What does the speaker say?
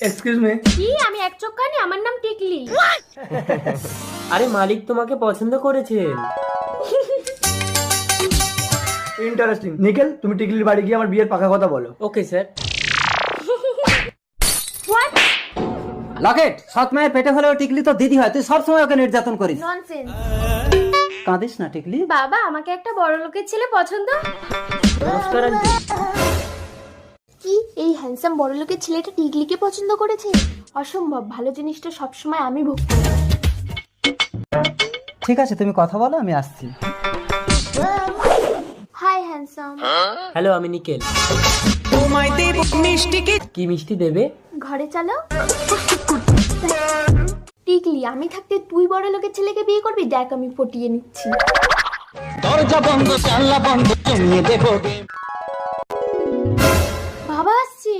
Excuse me. কি? আমি এক চক্কানি, আমার নাম টিকলি। আরে মালিক তোমাকে পছন্দ করেছেন। ইন্টারেস্টিং। নিখিল, তুমি টিকলির বাড়ি গিয়ে আমার বিয়ের পাকা কথা বলো। Okay sir. হোয়াট? লকেট, সৎ মায়ের পেটে হলেও টিকলি তো দিদি হয়, তুই সবসময় ওকে নির্যাতন করিস। ননসেন্স। কাঁদিস না টিকলি। বাবা, আমাকে একটা বড় লোকের ছেলে পছন্দ। নমস্কার আন্টি। কি এই হ্যান্ডসাম বড় লোকের ছেলেটা টিকলিকে পছন্দ করেছে? অসম্ভব। ভালো জিনিসটা সবসময় আমি ভোগ করি। ঠিক আছে, তুমি কথা বলো, আমি আসছি। Hi handsome. হ্যালো, আমি নিকেল। কি মিষ্টি দেবে? ঘরে চলো। টিকলি, আমি থাকতে তুই বড় লোকের ছেলেকে বিয়ে করবি? দেখ আমি পটিয়ে নিচ্ছি। দরজা বন্ধ, জানলা বন্ধ, জমিয়ে দেখো। বাবা আসছে।